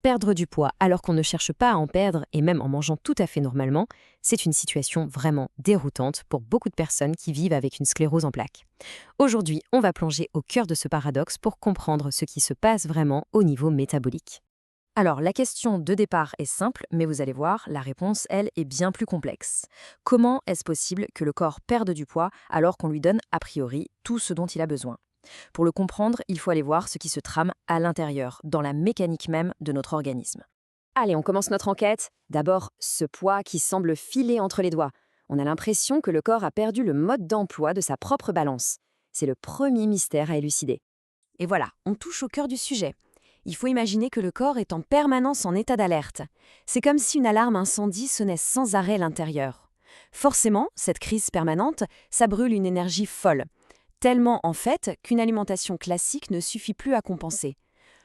Perdre du poids alors qu'on ne cherche pas à en perdre et même en mangeant tout à fait normalement, c'est une situation vraiment déroutante pour beaucoup de personnes qui vivent avec une sclérose en plaques. Aujourd'hui, on va plonger au cœur de ce paradoxe pour comprendre ce qui se passe vraiment au niveau métabolique. Alors, la question de départ est simple, mais vous allez voir, la réponse, elle, est bien plus complexe. Comment est-ce possible que le corps perde du poids alors qu'on lui donne, a priori, tout ce dont il a besoin? Pour le comprendre, il faut aller voir ce qui se trame à l'intérieur, dans la mécanique même de notre organisme. Allez, on commence notre enquête. D'abord, ce poids qui semble filer entre les doigts. On a l'impression que le corps a perdu le mode d'emploi de sa propre balance. C'est le premier mystère à élucider. Et voilà, on touche au cœur du sujet. Il faut imaginer que le corps est en permanence en état d'alerte. C'est comme si une alarme incendie sonnait sans arrêt à l'intérieur. Forcément, cette crise permanente, ça brûle une énergie folle. Tellement en fait qu'une alimentation classique ne suffit plus à compenser.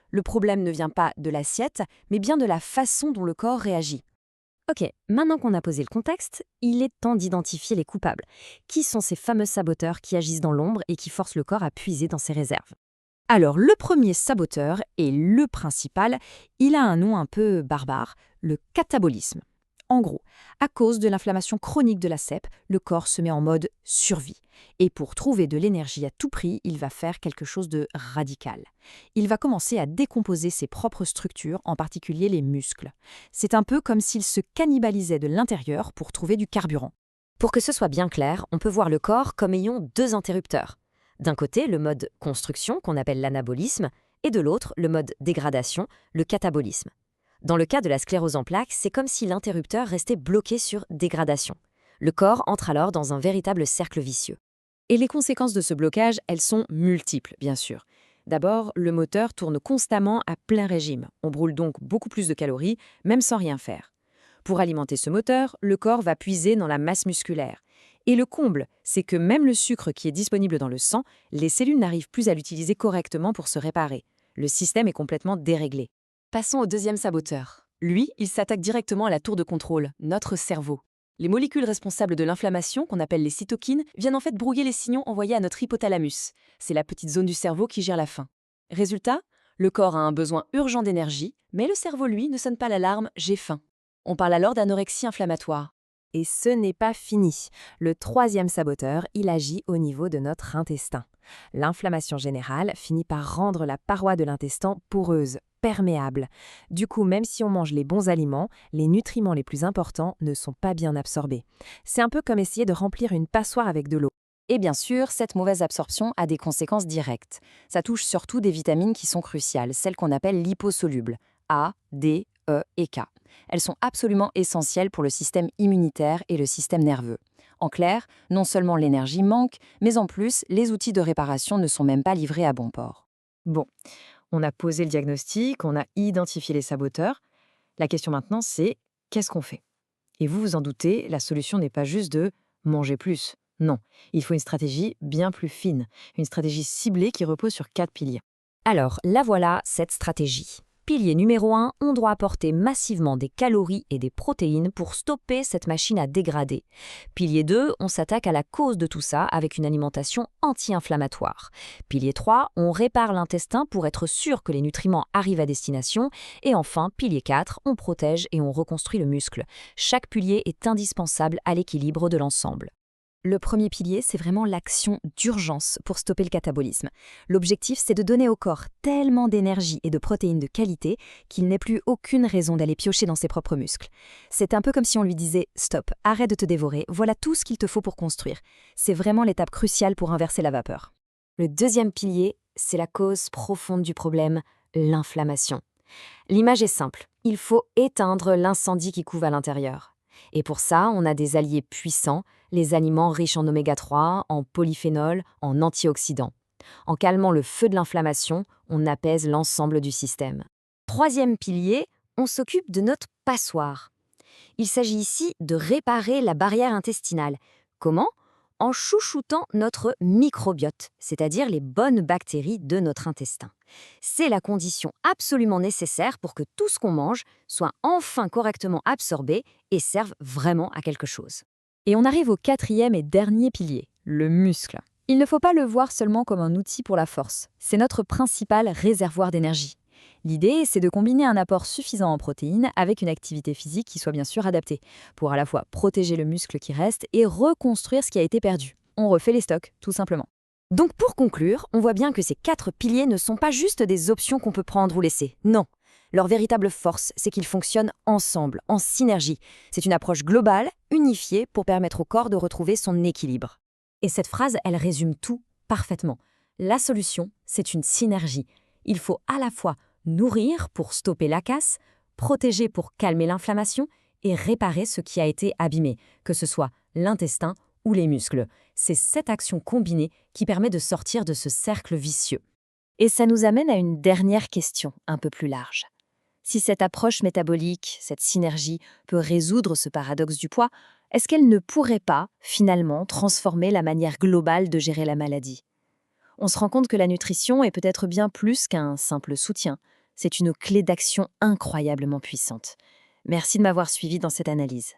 Le problème ne vient pas de l'assiette, mais bien de la façon dont le corps réagit. Ok, maintenant qu'on a posé le contexte, il est temps d'identifier les coupables. Qui sont ces fameux saboteurs qui agissent dans l'ombre et qui forcent le corps à puiser dans ses réserves? Alors, le premier saboteur, et le principal, il a un nom un peu barbare, le catabolisme. En gros, à cause de l'inflammation chronique de la cèpe, le corps se met en mode survie. Et pour trouver de l'énergie à tout prix, il va faire quelque chose de radical. Il va commencer à décomposer ses propres structures, en particulier les muscles. C'est un peu comme s'il se cannibalisait de l'intérieur pour trouver du carburant. Pour que ce soit bien clair, on peut voir le corps comme ayant deux interrupteurs. D'un côté, le mode construction, qu'on appelle l'anabolisme, et de l'autre, le mode dégradation, le catabolisme. Dans le cas de la sclérose en plaques, c'est comme si l'interrupteur restait bloqué sur dégradation. Le corps entre alors dans un véritable cercle vicieux. Et les conséquences de ce blocage, elles sont multiples, bien sûr. D'abord, le moteur tourne constamment à plein régime. On brûle donc beaucoup plus de calories, même sans rien faire. Pour alimenter ce moteur, le corps va puiser dans la masse musculaire. Et le comble, c'est que même le sucre qui est disponible dans le sang, les cellules n'arrivent plus à l'utiliser correctement pour se réparer. Le système est complètement déréglé. Passons au deuxième saboteur. Lui, il s'attaque directement à la tour de contrôle, notre cerveau. Les molécules responsables de l'inflammation, qu'on appelle les cytokines, viennent en fait brouiller les signaux envoyés à notre hypothalamus. C'est la petite zone du cerveau qui gère la faim. Résultat, le corps a un besoin urgent d'énergie, mais le cerveau, lui, ne sonne pas l'alarme « j'ai faim ». On parle alors d'anorexie inflammatoire. Et ce n'est pas fini. Le troisième saboteur, il agit au niveau de notre intestin. L'inflammation générale finit par rendre la paroi de l'intestin poreuse, perméable. Du coup, même si on mange les bons aliments, les nutriments les plus importants ne sont pas bien absorbés. C'est un peu comme essayer de remplir une passoire avec de l'eau. Et bien sûr, cette mauvaise absorption a des conséquences directes. Ça touche surtout des vitamines qui sont cruciales, celles qu'on appelle liposolubles, A, D, E et K. Elles sont absolument essentielles pour le système immunitaire et le système nerveux. En clair, non seulement l'énergie manque, mais en plus, les outils de réparation ne sont même pas livrés à bon port. Bon, on a posé le diagnostic, on a identifié les saboteurs. La question maintenant, c'est qu'est-ce qu'on fait? Et vous vous en doutez, la solution n'est pas juste de manger plus. Non, il faut une stratégie bien plus fine, une stratégie ciblée qui repose sur 4 piliers. Alors, la voilà, cette stratégie. Pilier numéro 1, on doit apporter massivement des calories et des protéines pour stopper cette machine à dégrader. Pilier 2, on s'attaque à la cause de tout ça avec une alimentation anti-inflammatoire. Pilier 3, on répare l'intestin pour être sûr que les nutriments arrivent à destination. Et enfin, pilier 4, on protège et on reconstruit le muscle. Chaque pilier est indispensable à l'équilibre de l'ensemble. Le premier pilier, c'est vraiment l'action d'urgence pour stopper le catabolisme. L'objectif, c'est de donner au corps tellement d'énergie et de protéines de qualité qu'il n'ait plus aucune raison d'aller piocher dans ses propres muscles. C'est un peu comme si on lui disait « Stop, arrête de te dévorer, voilà tout ce qu'il te faut pour construire ». C'est vraiment l'étape cruciale pour inverser la vapeur. Le deuxième pilier, c'est la cause profonde du problème, l'inflammation. L'image est simple, il faut éteindre l'incendie qui couve à l'intérieur. Et pour ça, on a des alliés puissants, les aliments riches en oméga 3, en polyphénol, en antioxydants. En calmant le feu de l'inflammation, on apaise l'ensemble du système. Troisième pilier, on s'occupe de notre passoire. Il s'agit ici de réparer la barrière intestinale. Comment? En chouchoutant notre microbiote, c'est-à-dire les bonnes bactéries de notre intestin. C'est la condition absolument nécessaire pour que tout ce qu'on mange soit enfin correctement absorbé et serve vraiment à quelque chose. Et on arrive au quatrième et dernier pilier, le muscle. Il ne faut pas le voir seulement comme un outil pour la force. C'est notre principal réservoir d'énergie. L'idée, c'est de combiner un apport suffisant en protéines avec une activité physique qui soit bien sûr adaptée, pour à la fois protéger le muscle qui reste et reconstruire ce qui a été perdu. On refait les stocks, tout simplement. Donc pour conclure, on voit bien que ces 4 piliers ne sont pas juste des options qu'on peut prendre ou laisser. Non. Leur véritable force, c'est qu'ils fonctionnent ensemble, en synergie. C'est une approche globale, unifiée, pour permettre au corps de retrouver son équilibre. Et cette phrase, elle résume tout parfaitement. La solution, c'est une synergie. Il faut à la fois nourrir pour stopper la casse, protéger pour calmer l'inflammation et réparer ce qui a été abîmé, que ce soit l'intestin ou les muscles. C'est cette action combinée qui permet de sortir de ce cercle vicieux. Et ça nous amène à une dernière question, un peu plus large. Si cette approche métabolique, cette synergie, peut résoudre ce paradoxe du poids, est-ce qu'elle ne pourrait pas, finalement, transformer la manière globale de gérer la maladie? On se rend compte que la nutrition est peut-être bien plus qu'un simple soutien. C'est une clé d'action incroyablement puissante. Merci de m'avoir suivi dans cette analyse.